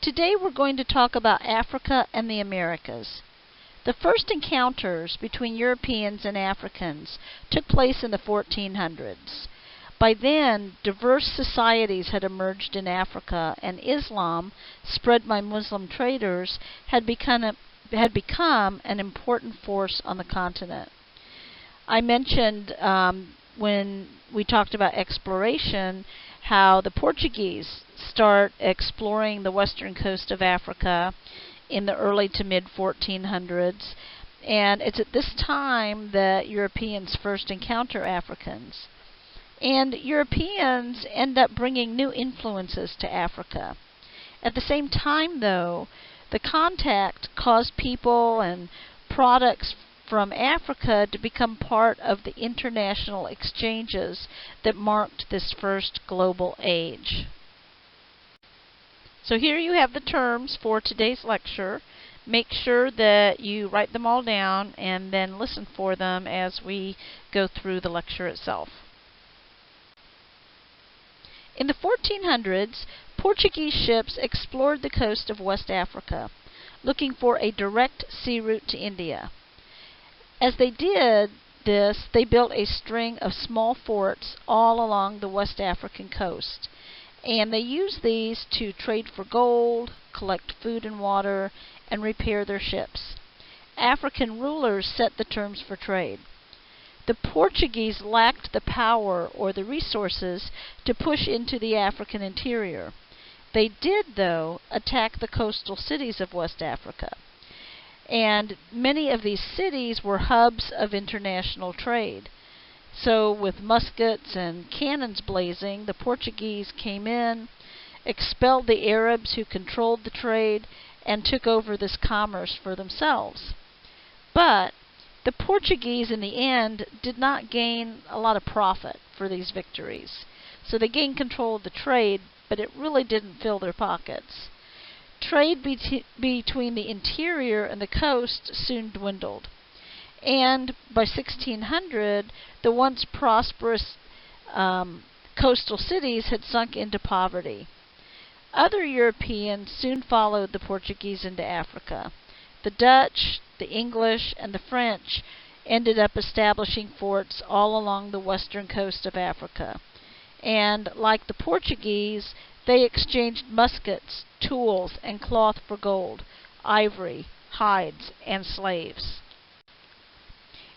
Today we're going to talk about Africa and the Americas. The first encounters between Europeans and Africans took place in the 1400s. By then, diverse societies had emerged in Africa, and Islam, spread by Muslim traders, had become an important force on the continent. I mentioned when we talked about exploration how the Portuguese start exploring the western coast of Africa in the early to mid 1400s, and it's at this time that Europeans first encounter Africans. And Europeans end up bringing new influences to Africa. At the same time, though, the contact caused people and products from Africa to become part of the international exchanges that marked this first global age. So here you have the terms for today's lecture. Make sure that you write them all down and then listen for them as we go through the lecture itself. In the 1400s, Portuguese ships explored the coast of West Africa, looking for a direct sea route to India. As they did this, they built a string of small forts all along the West African coast, and they used these to trade for gold, collect food and water, and repair their ships. African rulers set the terms for trade. The Portuguese lacked the power or the resources to push into the African interior. They did, though, attack the coastal cities of West Africa. And many of these cities were hubs of international trade. So with muskets and cannons blazing, the Portuguese came in, expelled the Arabs who controlled the trade, and took over this commerce for themselves. But the Portuguese, in the end, did not gain a lot of profit for these victories. So they gained control of the trade, but it really didn't fill their pockets. Trade between the interior and the coast soon dwindled. And by 1600, the once prosperous coastal cities had sunk into poverty. Other Europeans soon followed the Portuguese into Africa. The Dutch, the English, and the French ended up establishing forts all along the western coast of Africa. And like the Portuguese, they exchanged muskets, tools, and cloth for gold, ivory, hides, and slaves.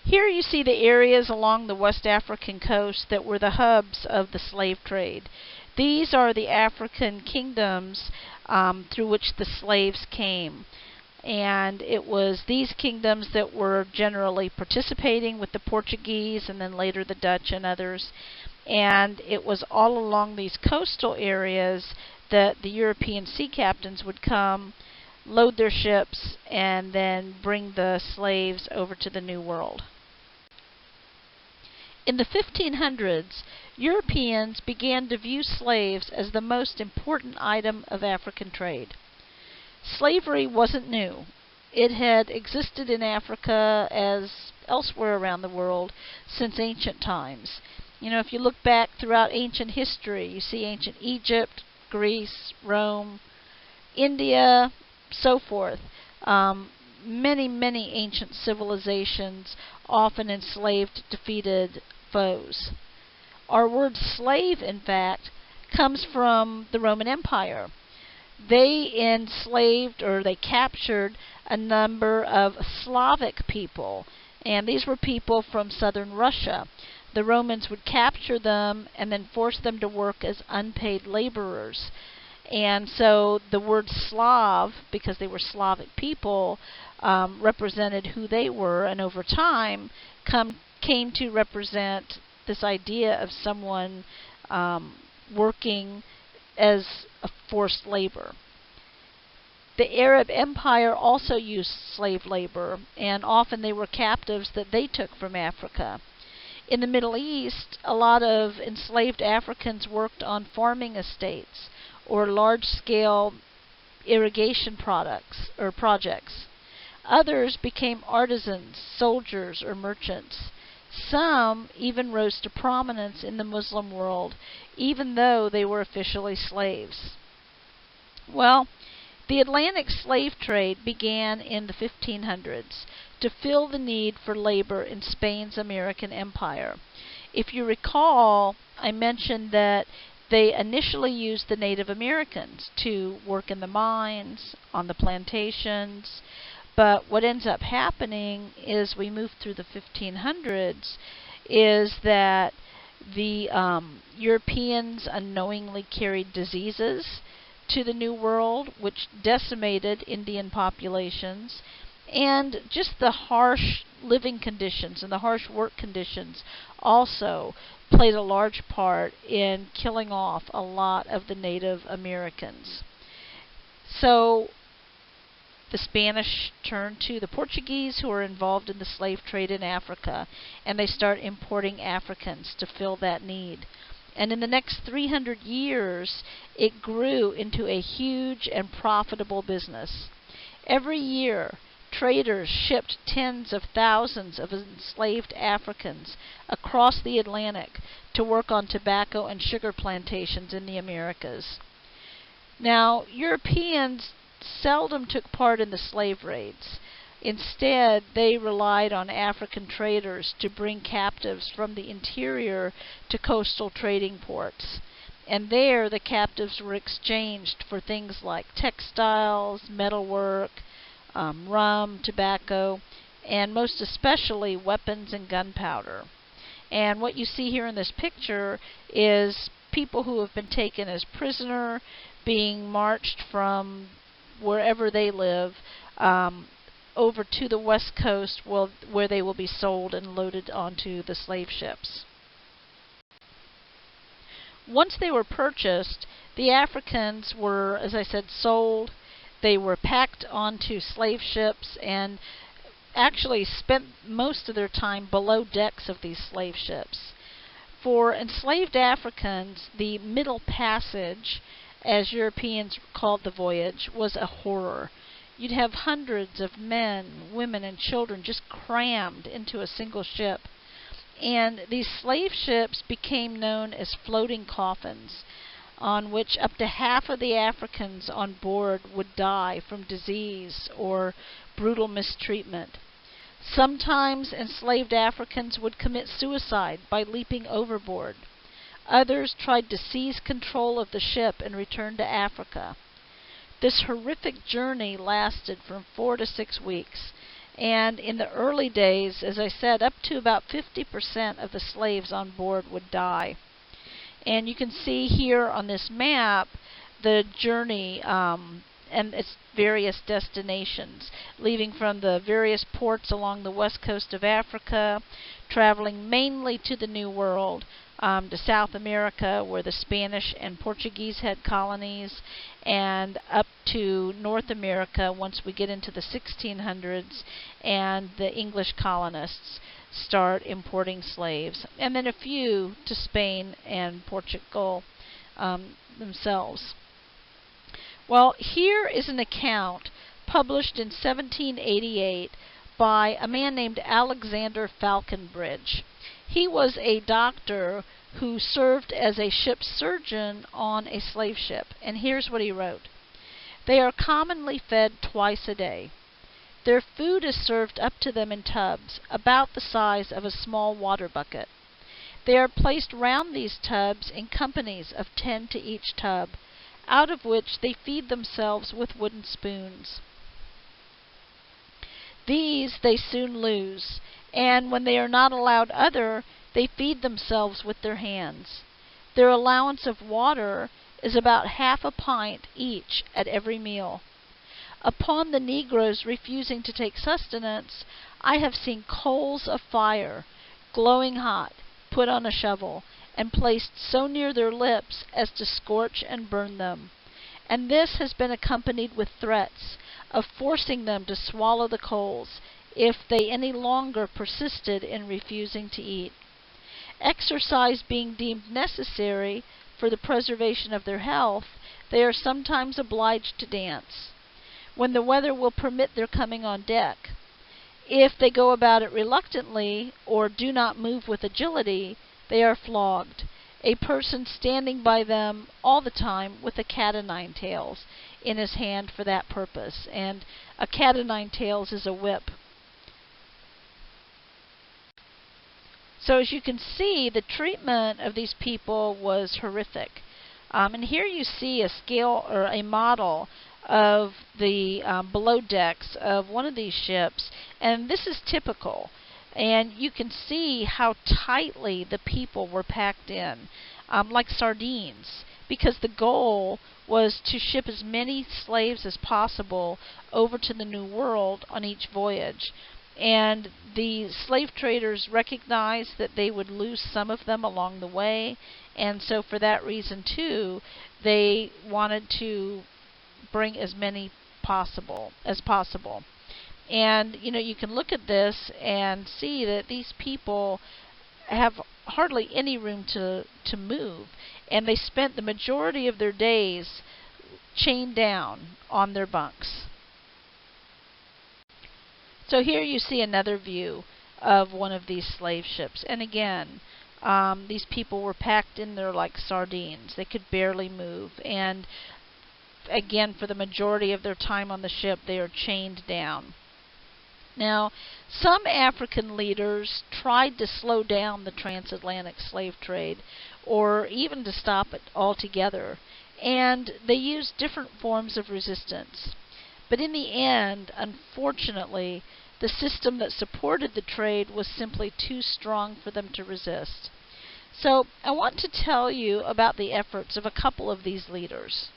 Here you see the areas along the West African coast that were the hubs of the slave trade. These are the African kingdoms through which the slaves came. And it was these kingdoms that were generally participating with the Portuguese and then later the Dutch and others. And it was all along these coastal areas that the European sea captains would come, load their ships, and then bring the slaves over to the New World. In the 1500s, Europeans began to view slaves as the most important item of African trade. Slavery wasn't new. It had existed in Africa as elsewhere around the world since ancient times. You know, if you look back throughout ancient history, you see ancient Egypt, Greece, Rome, India, so forth. Many ancient civilizations often enslaved defeated foes. Our word slave, in fact, comes from the Roman Empire. They enslaved or they captured a number of Slavic people, and these were people from southern Russia. The Romans would capture them and then force them to work as unpaid laborers. And so the word Slav, because they were Slavic people, represented who they were, and over time came to represent this idea of someone working as a forced labor. The Arab Empire also used slave labor, and often they were captives that they took from Africa. In the Middle East, a lot of enslaved Africans worked on farming estates or large-scale irrigation projects. Others became artisans, soldiers, or merchants. Some even rose to prominence in the Muslim world, even though they were officially slaves. Well, The Atlantic slave trade began in the 1500s to fill the need for labor in Spain's American empire. If you recall, I mentioned that they initially used the Native Americans to work in the mines, on the plantations, but what ends up happening is we move through the 1500s is that the Europeans unknowingly carried diseases to the New World, which decimated Indian populations, and just the harsh living conditions and the harsh work conditions also played a large part in killing off a lot of the Native Americans. So the Spanish turn to the Portuguese, who are involved in the slave trade in Africa, and they start importing Africans to fill that need. And in the next 300 years, it grew into a huge and profitable business. Every year, traders shipped tens of thousands of enslaved Africans across the Atlantic to work on tobacco and sugar plantations in the Americas. Now, Europeans seldom took part in the slave raids. Instead, they relied on African traders to bring captives from the interior to coastal trading ports. And there, the captives were exchanged for things like textiles, metalwork, rum, tobacco, and most especially weapons and gunpowder. And what you see here in this picture is people who have been taken as prisoner being marched from wherever they live over to the west coast, where they will be sold and loaded onto the slave ships. Once they were purchased, the Africans were, as I said, sold. They were packed onto slave ships and actually spent most of their time below decks of these slave ships. For enslaved Africans, the Middle Passage, as Europeans called the voyage, was a horror. You'd have hundreds of men, women, and children just crammed into a single ship. And these slave ships became known as floating coffins, on which up to half of the Africans on board would die from disease or brutal mistreatment. Sometimes enslaved Africans would commit suicide by leaping overboard. Others tried to seize control of the ship and return to Africa. This horrific journey lasted from 4 to 6 weeks, and in the early days, as I said, up to about 50% of the slaves on board would die. And you can see here on this map the journey and its various destinations, leaving from the various ports along the west coast of Africa, traveling mainly to the New World, to South America, where the Spanish and Portuguese had colonies, and up to North America once we get into the 1600s and the English colonists start importing slaves, and then a few to Spain and Portugal themselves. Well, here is an account published in 1788 by a man named Alexander Falconbridge. He was a doctor who served as a ship's surgeon on a slave ship, and here's what he wrote. They are commonly fed twice a day. Their food is served up to them in tubs, about the size of a small water bucket. They are placed round these tubs in companies of 10 to each tub, out of which they feed themselves with wooden spoons. These they soon lose, and when they are not allowed other, they feed themselves with their hands. Their allowance of water is about half a pint each at every meal. Upon the negroes refusing to take sustenance, I have seen coals of fire, glowing hot, put on a shovel, and placed so near their lips as to scorch and burn them. And this has been accompanied with threats of forcing them to swallow the coals, if they any longer persisted in refusing to eat. Exercise being deemed necessary for the preservation of their health, they are sometimes obliged to dance, when the weather will permit their coming on deck. If they go about it reluctantly, or do not move with agility, they are flogged, a person standing by them all the time with a cat o' nine tails in his hand for that purpose. And a cat o' nine tails is a whip. So as you can see, the treatment of these people was horrific. And here you see a scale or a model of the below decks of one of these ships, and this is typical. And you can see how tightly the people were packed in, like sardines, because the goal was to ship as many slaves as possible over to the New World on each voyage. And the slave traders recognized that they would lose some of them along the way, and so for that reason too, they wanted to bring as many as possible. And you can look at this and see that these people have hardly any room to move, and they spent the majority of their days chained down on their bunks. So here you see another view of one of these slave ships. And again, these people were packed in there like sardines. They could barely move. And again, for the majority of their time on the ship, they are chained down. Now, some African leaders tried to slow down the transatlantic slave trade, or even to stop it altogether. And they used different forms of resistance. But in the end, unfortunately, the system that supported the trade was simply too strong for them to resist. So I want to tell you about the efforts of a couple of these leaders.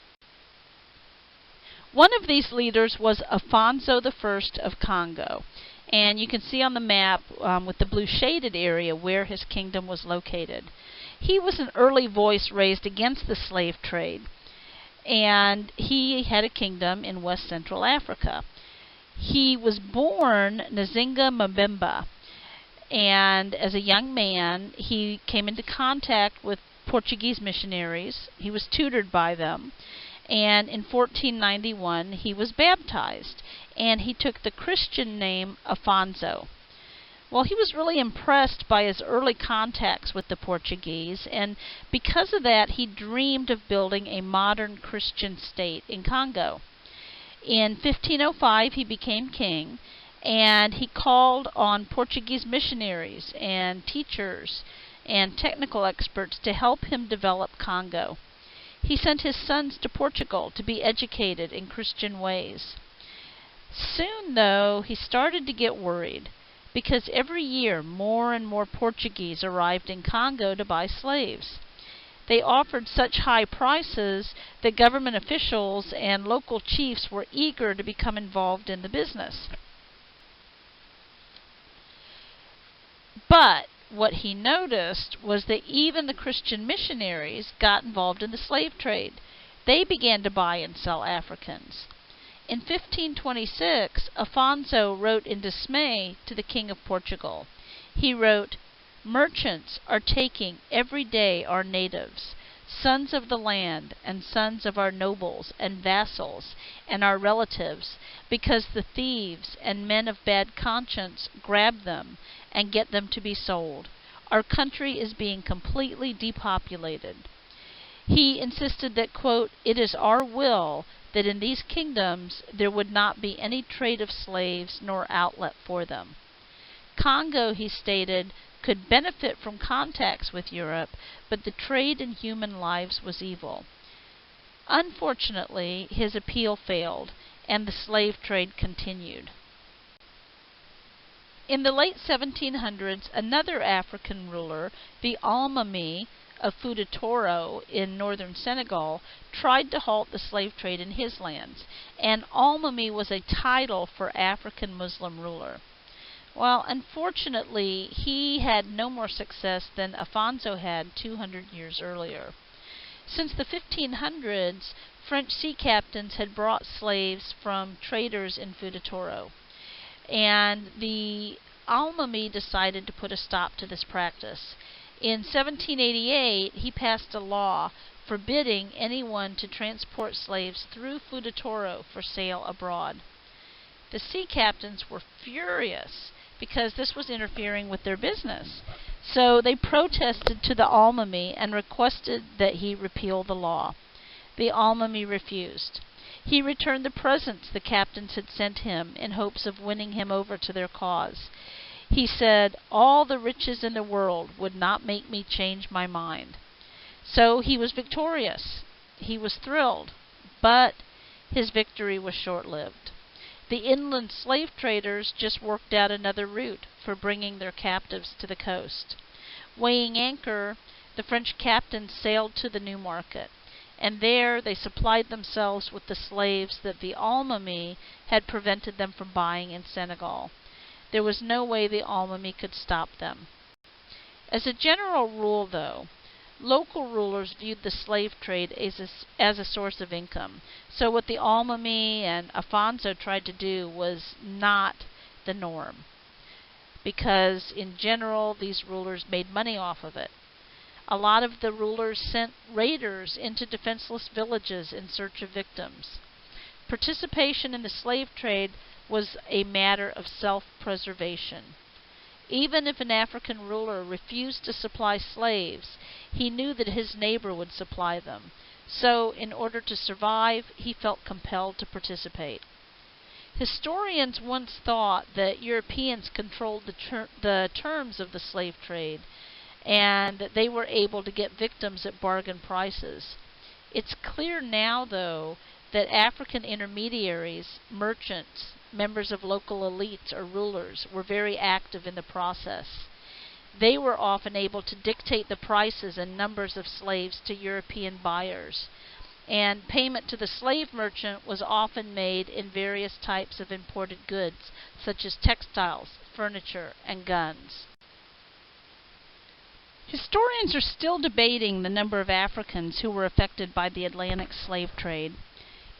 One of these leaders was Afonso I of Congo. And you can see on the map with the blue shaded area where his kingdom was located. He was an early voice raised against the slave trade, and he had a kingdom in West Central Africa. He was born Nzinga Mbemba, and as a young man, he came into contact with Portuguese missionaries. He was tutored by them, and in 1491 he was baptized, and he took the Christian name Afonso. Well, he was really impressed by his early contacts with the Portuguese, and because of that, he dreamed of building a modern Christian state in Congo. In 1505, he became king, and he called on Portuguese missionaries and teachers and technical experts to help him develop Congo. He sent his sons to Portugal to be educated in Christian ways. Soon, though, he started to get worried, because every year more and more Portuguese arrived in Congo to buy slaves. They offered such high prices that government officials and local chiefs were eager to become involved in the business. But what he noticed was that even the Christian missionaries got involved in the slave trade. They began to buy and sell Africans. In 1526, Afonso wrote in dismay to the King of Portugal. He wrote, "Merchants are taking every day our natives, sons of the land, and sons of our nobles and vassals and our relatives, because the thieves and men of bad conscience grab them and get them to be sold. Our country is being completely depopulated." He insisted that, quote, "It is our will that in these kingdoms there would not be any trade of slaves nor outlet for them." Congo, he stated, could benefit from contacts with Europe, but the trade in human lives was evil. Unfortunately, his appeal failed, and the slave trade continued. In the late 1700s, another African ruler, the Almami of Futatoro in northern Senegal, tried to halt the slave trade in his lands, and Almami was a title for African Muslim ruler. Well, unfortunately, he had no more success than Afonso had 200 years earlier. Since the 1500s, French sea captains had brought slaves from traders in Futatoro, and the Almami decided to put a stop to this practice. In 1788, he passed a law forbidding anyone to transport slaves through Futatoro for sale abroad. The sea captains were furious because this was interfering with their business. So they protested to the Almami and requested that he repeal the law. The Almami refused. He returned the presents the captains had sent him in hopes of winning him over to their cause. He said, "All the riches in the world would not make me change my mind." So he was victorious. He was thrilled. But his victory was short-lived. The inland slave traders just worked out another route for bringing their captives to the coast. Weighing anchor, the French captains sailed to the New Market, and there they supplied themselves with the slaves that the Almami had prevented them from buying in Senegal. There was no way the Almami could stop them. As a general rule, though, local rulers viewed the slave trade as a source of income. So what the Almami and Afonso tried to do was not the norm, because in general these rulers made money off of it. A lot of the rulers sent raiders into defenseless villages in search of victims. Participation in the slave trade was a matter of self-preservation. Even if an African ruler refused to supply slaves, he knew that his neighbor would supply them. So, in order to survive, he felt compelled to participate. Historians once thought that Europeans controlled the terms of the slave trade, and that they were able to get victims at bargain prices. It's clear now, though, that African intermediaries, merchants, members of local elites or rulers were very active in the process. They were often able to dictate the prices and numbers of slaves to European buyers, and payment to the slave merchant was often made in various types of imported goods, such as textiles, furniture, and guns. Historians are still debating the number of Africans who were affected by the Atlantic slave trade.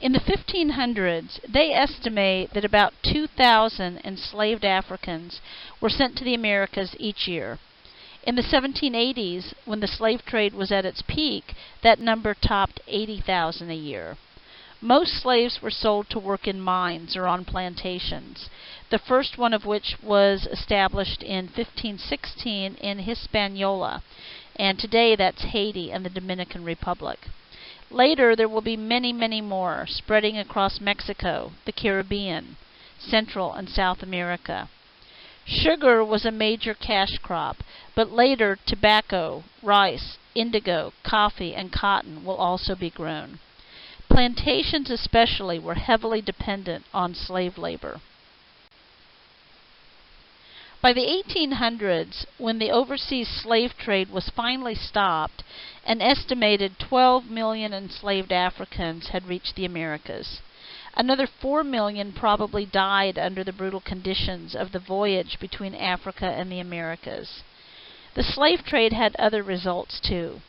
In the 1500s, they estimate that about 2,000 enslaved Africans were sent to the Americas each year. In the 1780s, when the slave trade was at its peak, that number topped 80,000 a year. Most slaves were sold to work in mines or on plantations, the first one of which was established in 1516 in Hispaniola, and today that's Haiti and the Dominican Republic. Later, there will be many, many more, spreading across Mexico, the Caribbean, Central and South America. Sugar was a major cash crop, but later tobacco, rice, indigo, coffee, and cotton will also be grown. Plantations especially were heavily dependent on slave labor. By the 1800s, when the overseas slave trade was finally stopped, an estimated 12 million enslaved Africans had reached the Americas. Another 4 million probably died under the brutal conditions of the voyage between Africa and the Americas. The slave trade had other results too.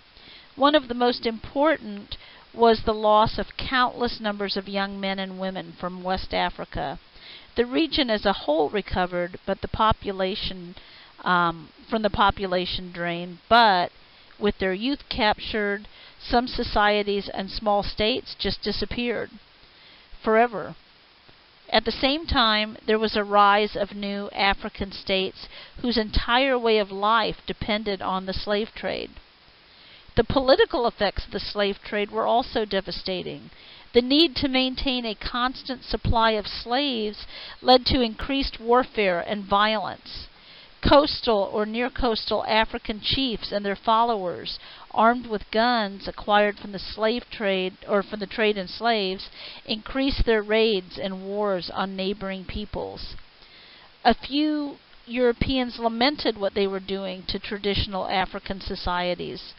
One of the most important was the loss of countless numbers of young men and women from West Africa. The region as a whole recovered, but the population from the population drain. But with their youth captured, some societies and small states just disappeared forever. At the same time, there was a rise of new African states whose entire way of life depended on the slave trade. The political effects of the slave trade were also devastating. The need to maintain a constant supply of slaves led to increased warfare and violence. Coastal or near-coastal African chiefs and their followers, armed with guns acquired from the slave trade or from the trade in slaves, increased their raids and wars on neighboring peoples. A few Europeans lamented what they were doing to traditional African societies.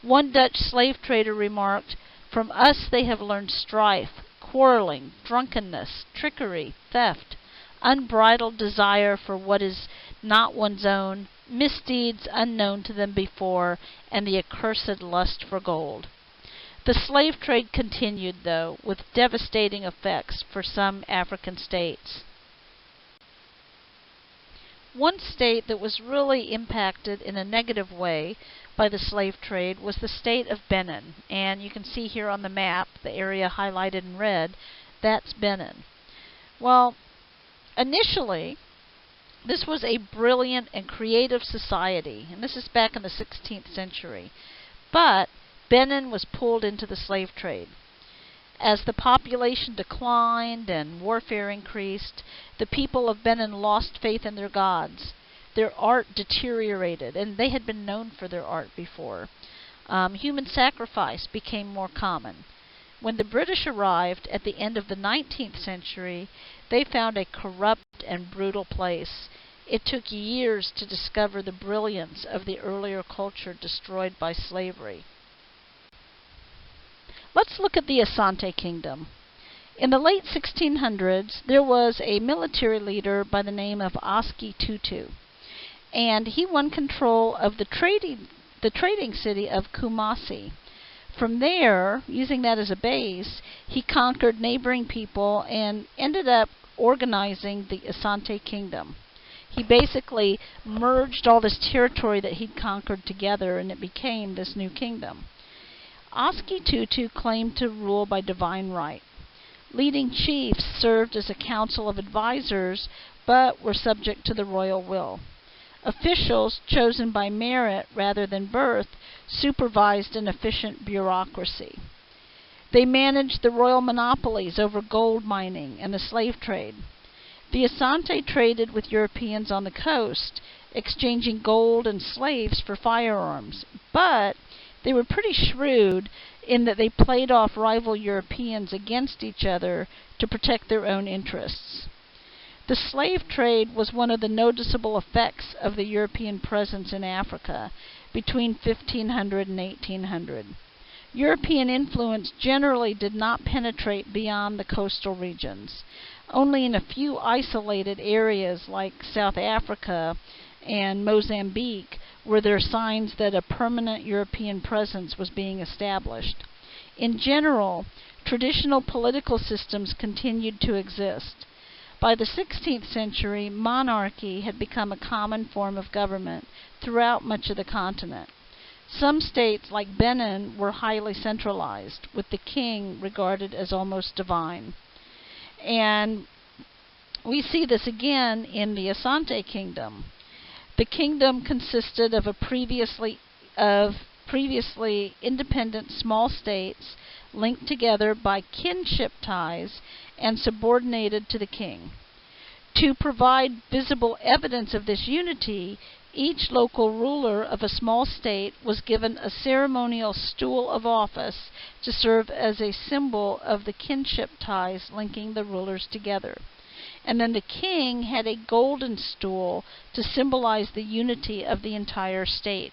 One Dutch slave trader remarked, "From us they have learned strife, quarreling, drunkenness, trickery, theft, unbridled desire for what is not one's own, misdeeds unknown to them before, and the accursed lust for gold." The slave trade continued, though, with devastating effects for some African states. One state that was really impacted in a negative way by the slave trade was the state of Benin. And you can see here on the map, the area highlighted in red, that's Benin. Well, initially, This was a brilliant and creative society, and this is back in the 16th century. But Benin was pulled into the slave trade. As the population declined and warfare increased, the people of Benin lost faith in their gods. Their art deteriorated, and they had been known for their art before. Human sacrifice became more common. When the British arrived at the end of the 19th century, they found a corrupt and brutal place. It took years to discover the brilliance of the earlier culture destroyed by slavery. Let's look at the Asante Kingdom. In the late 1600s, there was a military leader by the name of Aski Tutu, and he won control of the trading city of Kumasi. From there, using that as a base, he conquered neighboring people and ended up organizing the Asante Kingdom. He basically merged all this territory that he'd conquered together, and it became this new kingdom. Aski Tutu claimed to rule by divine right. Leading chiefs served as a council of advisors, but were subject to the royal will. Officials, chosen by merit rather than birth, supervised an efficient bureaucracy. They managed the royal monopolies over gold mining and the slave trade. The Asante traded with Europeans on the coast, exchanging gold and slaves for firearms, but they were pretty shrewd in that they played off rival Europeans against each other to protect their own interests. The slave trade was one of the noticeable effects of the European presence in Africa between 1500 and 1800. European influence generally did not penetrate beyond the coastal regions. Only in a few isolated areas like South Africa and Mozambique were there signs that a permanent European presence was being established. In general, traditional political systems continued to exist. By the 16th century, monarchy had become a common form of government throughout much of the continent. Some states, like Benin, were highly centralized, with the king regarded as almost divine. And we see this again in the Asante Kingdom. The kingdom consisted of previously independent small states linked together by kinship ties and subordinated to the king. To provide visible evidence of this unity, each local ruler of a small state was given a ceremonial stool of office to serve as a symbol of the kinship ties linking the rulers together. And then the king had a golden stool to symbolize the unity of the entire state.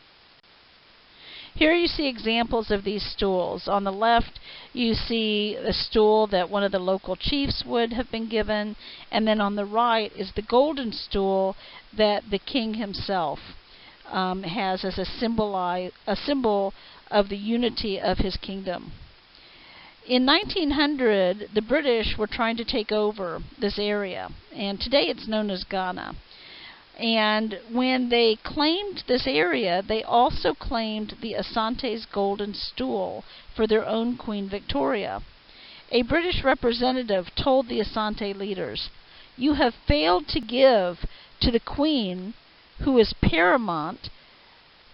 Here you see examples of these stools. On the left, you see a stool that one of the local chiefs would have been given, and then on the right is the golden stool that the king himself has as a symbol of the unity of his kingdom. In 1900, the British were trying to take over this area, and today it's known as Ghana. And when they claimed this area, they also claimed the Asante's golden stool for their own Queen Victoria. A British representative told the Asante leaders, "You have failed to give to the Queen, who is paramount,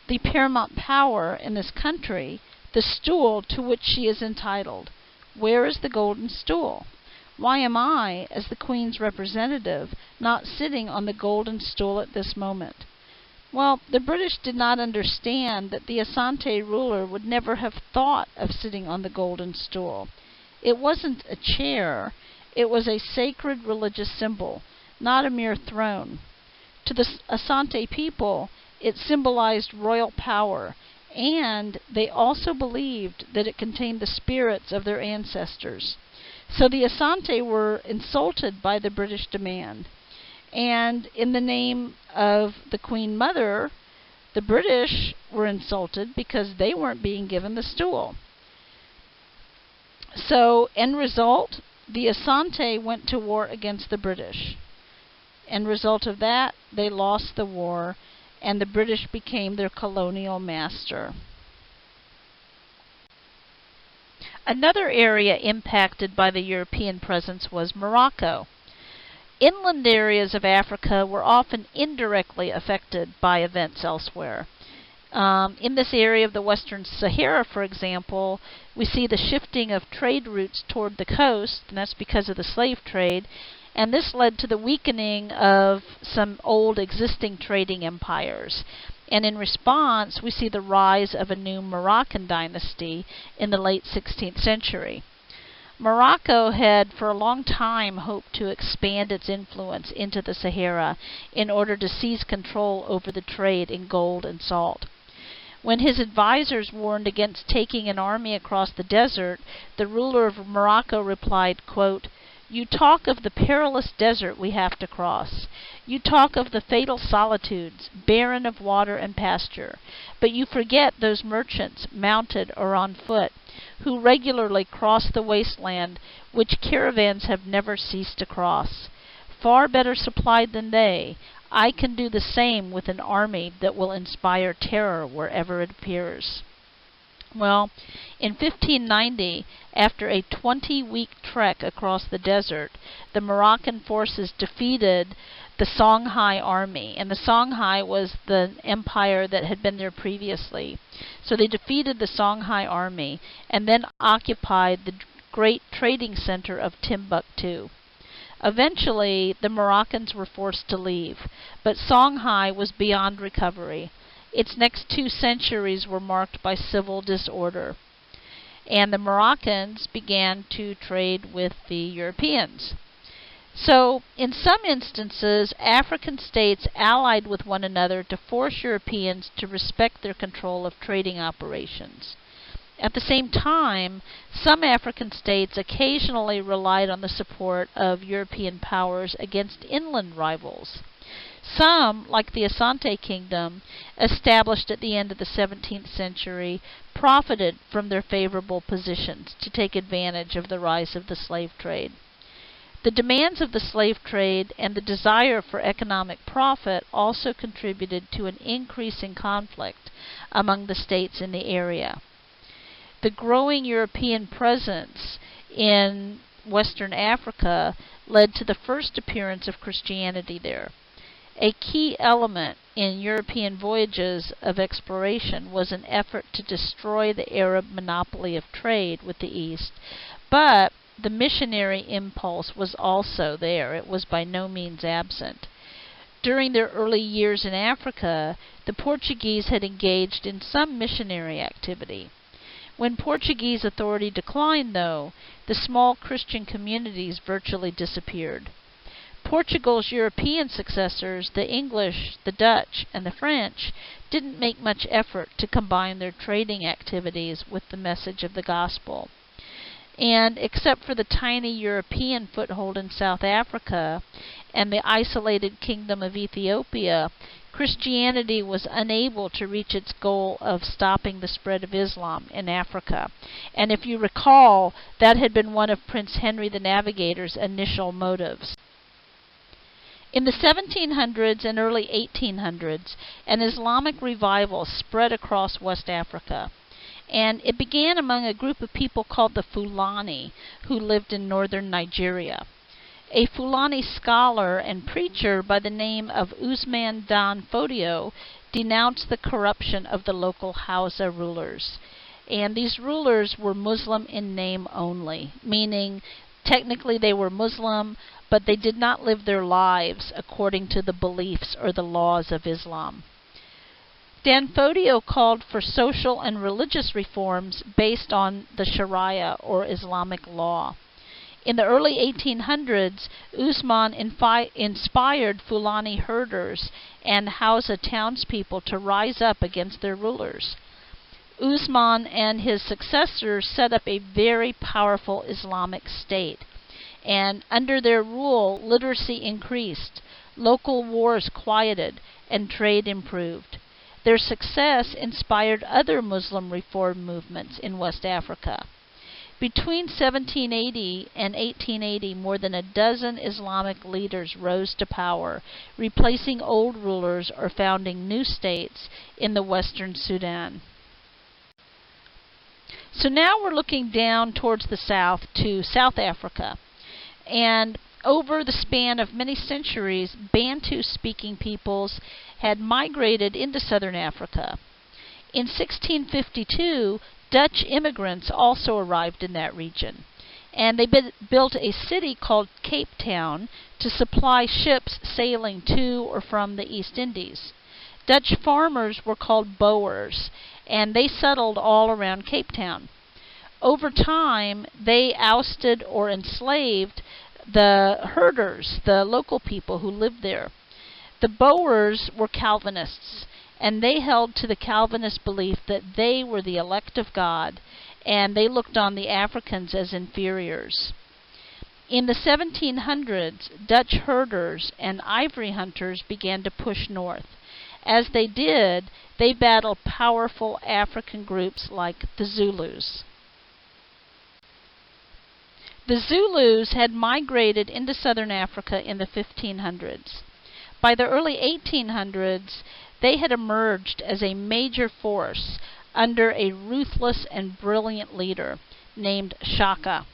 the paramount power in this country, the stool to which she is entitled. Where is the golden stool? Why am I, as the Queen's representative, not sitting on the golden stool at this moment?" Well, the British did not understand that the Asante ruler would never have thought of sitting on the golden stool. It wasn't a chair, it was a sacred religious symbol, not a mere throne. To the Asante people, it symbolized royal power, and they also believed that it contained the spirits of their ancestors. So the Asante were insulted by the British demand. And in the name of the Queen Mother, the British were insulted because they weren't being given the stool. So, end result, the Asante went to war against the British. End result of that, they lost the war, and the British became their colonial master. Another area impacted by the European presence was Morocco. Inland areas of Africa were often indirectly affected by events elsewhere. In this area of the Western Sahara, for example, we see the shifting of trade routes toward the coast, and that's because of the slave trade, and this led to the weakening of some old existing trading empires. And in response, we see the rise of a new Moroccan dynasty in the late 16th century. Morocco had for a long time hoped to expand its influence into the Sahara in order to seize control over the trade in gold and salt. When his advisors warned against taking an army across the desert, the ruler of Morocco replied, quote, "You talk of the perilous desert we have to cross. You talk of the fatal solitudes, barren of water and pasture. But you forget those merchants, mounted or on foot, who regularly cross the wasteland which caravans have never ceased to cross. Far better supplied than they, I can do the same with an army that will inspire terror wherever it appears." Well, in 1590, after a 20-week trek across the desert, the Moroccan forces defeated the Songhai army, and the Songhai was the empire that had been there previously. So they defeated the Songhai army and then occupied the great trading center of Timbuktu. Eventually, the Moroccans were forced to leave, but Songhai was beyond recovery. Its next 2 centuries were marked by civil disorder, and the Moroccans began to trade with the Europeans. So, in some instances, African states allied with one another to force Europeans to respect their control of trading operations. At the same time, some African states occasionally relied on the support of European powers against inland rivals. Some, like the Asante Kingdom, established at the end of the 17th century, profited from their favorable positions to take advantage of the rise of the slave trade. The demands of the slave trade and the desire for economic profit also contributed to an increase in conflict among the states in the area. The growing European presence in Western Africa led to the first appearance of Christianity there. A key element in European voyages of exploration was an effort to destroy the Arab monopoly of trade with the East, but the missionary impulse was also there. It was by no means absent. During their early years in Africa, the Portuguese had engaged in some missionary activity. When Portuguese authority declined, though, the small Christian communities virtually disappeared. Portugal's European successors, the English, the Dutch, and the French, didn't make much effort to combine their trading activities with the message of the gospel. And except for the tiny European foothold in South Africa and the isolated kingdom of Ethiopia, Christianity was unable to reach its goal of stopping the spread of Islam in Africa. And if you recall, that had been one of Prince Henry the Navigator's initial motives. In the 1700s and early 1800s, an Islamic revival spread across West Africa. And it began among a group of people called the Fulani, who lived in northern Nigeria. A Fulani scholar and preacher by the name of Usman Dan Fodio denounced the corruption of the local Hausa rulers. And these rulers were Muslim in name only, meaning technically they were Muslim, but they did not live their lives according to the beliefs or the laws of Islam. Dan Fodio called for social and religious reforms based on the Sharia or Islamic law. In the early 1800s, Usman inspired Fulani herders and Hausa townspeople to rise up against their rulers. Usman and his successors set up a very powerful Islamic state, and under their rule, literacy increased, local wars quieted, and trade improved. Their success inspired other Muslim reform movements in West Africa. Between 1780 and 1880, more than a dozen Islamic leaders rose to power, replacing old rulers or founding new states in the western Sudan. So now we're looking down towards the south to South Africa. And over the span of many centuries, Bantu-speaking peoples had migrated into southern Africa. In 1652, Dutch immigrants also arrived in that region, and they built a city called Cape Town to supply ships sailing to or from the East Indies. Dutch farmers were called Boers, and they settled all around Cape Town. Over time, they ousted or enslaved the herders, the local people who lived there. The Boers were Calvinists, and they held to the Calvinist belief that they were the elect of God, and they looked on the Africans as inferiors. In the 1700s, Dutch herders and ivory hunters began to push north. As they did, they battled powerful African groups like the Zulus. The Zulus had migrated into southern Africa in the 1500s. By the early 1800s, they had emerged as a major force under a ruthless and brilliant leader named Shaka.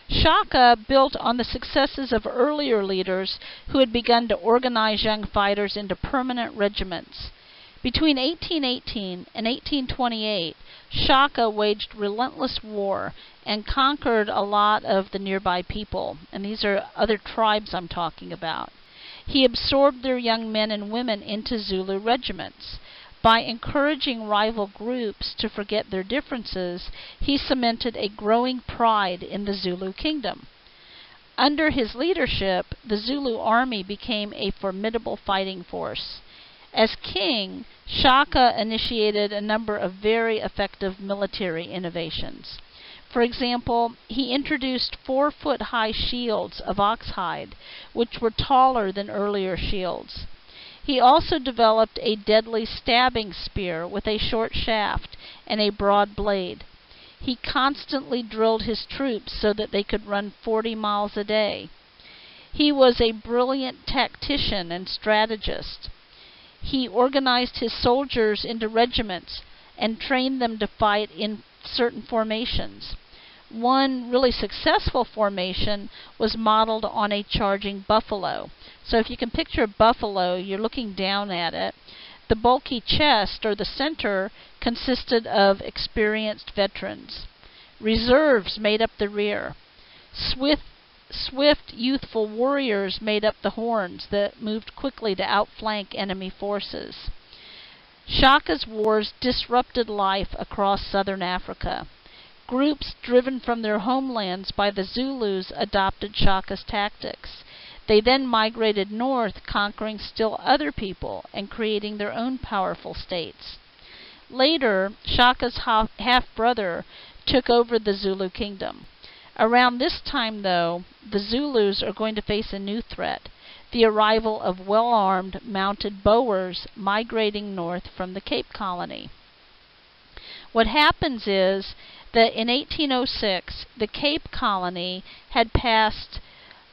Shaka built on the successes of earlier leaders who had begun to organize young fighters into permanent regiments. Between 1818 and 1828, Shaka waged relentless war and conquered a lot of the nearby people, and these are other tribes I'm talking about. He absorbed their young men and women into Zulu regiments. By encouraging rival groups to forget their differences, he cemented a growing pride in the Zulu kingdom. Under his leadership, the Zulu army became a formidable fighting force. As king, Shaka initiated a number of very effective military innovations. For example, he introduced 4-foot-high shields of oxhide, which were taller than earlier shields. He also developed a deadly stabbing spear with a short shaft and a broad blade. He constantly drilled his troops so that they could run 40 miles a day. He was a brilliant tactician and strategist. He organized his soldiers into regiments and trained them to fight in certain formations. One really successful formation was modeled on a charging buffalo. So if you can picture a buffalo, you're looking down at it. The bulky chest, or the center, consisted of experienced veterans. Reserves made up the rear. Swift, youthful warriors made up the horns that moved quickly to outflank enemy forces. Shaka's wars disrupted life across southern Africa. Groups driven from their homelands by the Zulus adopted Shaka's tactics. They then migrated north, conquering still other people and creating their own powerful states. Later, Shaka's half-brother took over the Zulu kingdom. Around this time, though, the Zulus are going to face a new threat: the arrival of well-armed, mounted Boers migrating north from the Cape Colony. What happens is that in 1806, the Cape Colony had passed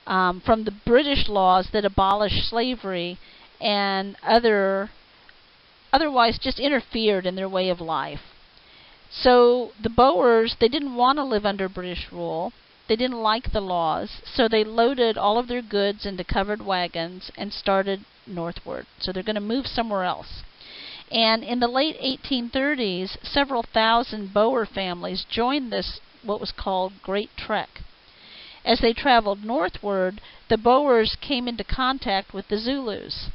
from the British laws that abolished slavery and otherwise just interfered in their way of life. So the Boers, they didn't want to live under British rule. They didn't like the laws, so they loaded all of their goods into covered wagons and started northward. So they're going to move somewhere else. And in the late 1830s, several thousand Boer families joined this, what was called, Great Trek. As they traveled northward, the Boers came into contact with the Zulus,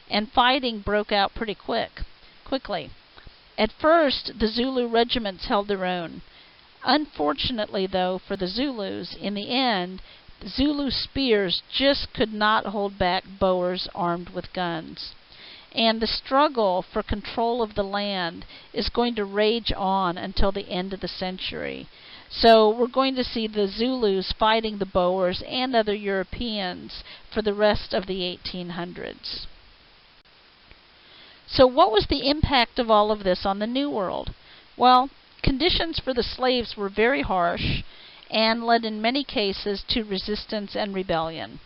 and fighting broke out pretty quickly. At first, the Zulu regiments held their own. Unfortunately, though, for the Zulus, in the end, Zulu spears just could not hold back Boers armed with guns. And the struggle for control of the land is going to rage on until the end of the century. So we're going to see the Zulus fighting the Boers and other Europeans for the rest of the 1800s. So what was the impact of all of this on the New World? Well, conditions for the slaves were very harsh and led in many cases to resistance and rebellion.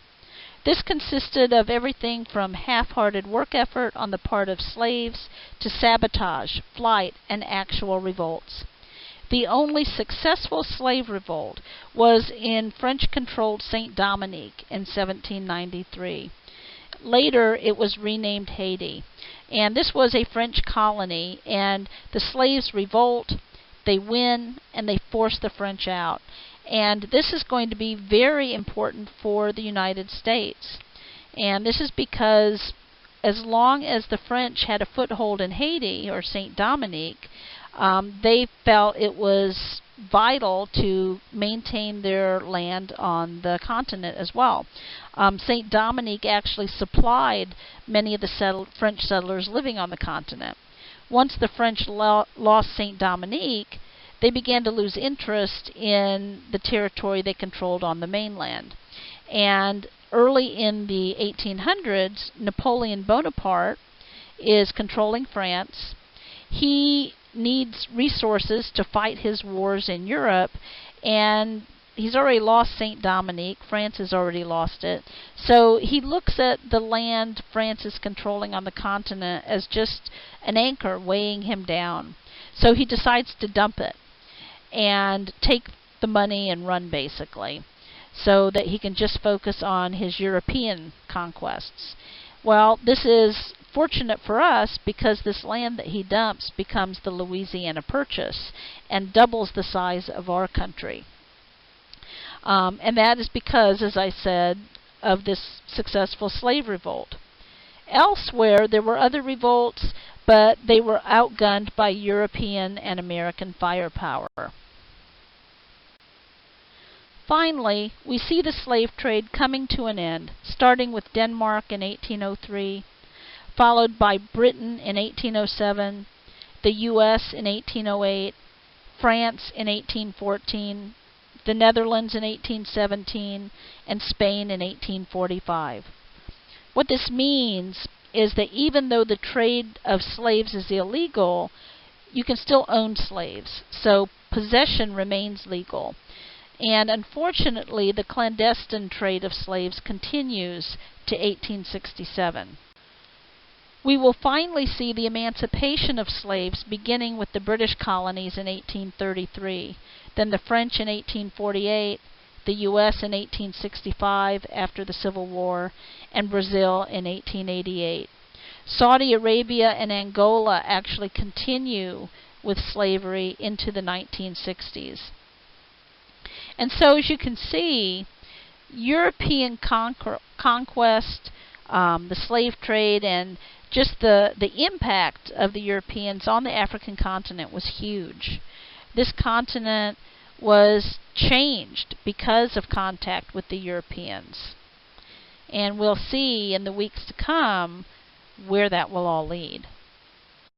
This consisted of everything from half-hearted work effort on the part of slaves to sabotage, flight, and actual revolts. The only successful slave revolt was in French-controlled Saint-Dominique in 1793. Later, it was renamed Haiti. And this was a French colony, and the slaves revolt, they win, and they force the French out. And this is going to be very important for the United States. And this is because as long as the French had a foothold in Haiti, or Saint-Dominique, they felt it was vital to maintain their land on the continent as well. Saint-Dominique actually supplied many of the French settlers living on the continent. Once the French lost Saint-Dominique, they began to lose interest in the territory they controlled on the mainland. And early in the 1800s, Napoleon Bonaparte is controlling France. He needs resources to fight his wars in Europe, and he's already lost Saint-Dominique. France has already lost it. So he looks at the land France is controlling on the continent as just an anchor weighing him down. So he decides to dump it and take the money and run, basically, so that he can just focus on his European conquests. Well, this is fortunate for us because this land that he dumps becomes the Louisiana Purchase and doubles the size of our country. And that is because, as I said, of this successful slave revolt. Elsewhere, there were other revolts, but they were outgunned by European and American firepower. Finally, we see the slave trade coming to an end, starting with Denmark in 1803, followed by Britain in 1807, the U.S. in 1808, France in 1814, the Netherlands in 1817, and Spain in 1845. What this means is that even though the trade of slaves is illegal, you can still own slaves, so possession remains legal. And unfortunately, the clandestine trade of slaves continues to 1867. We will finally see the emancipation of slaves beginning with the British colonies in 1833, then the French in 1848, the U.S. in 1865 after the Civil War, and Brazil in 1888. Saudi Arabia and Angola actually continue with slavery into the 1960s. And so, as you can see, European conquest, the slave trade, and just the impact of the Europeans on the African continent was huge. This continent was changed because of contact with the Europeans. And we'll see in the weeks to come where that will all lead.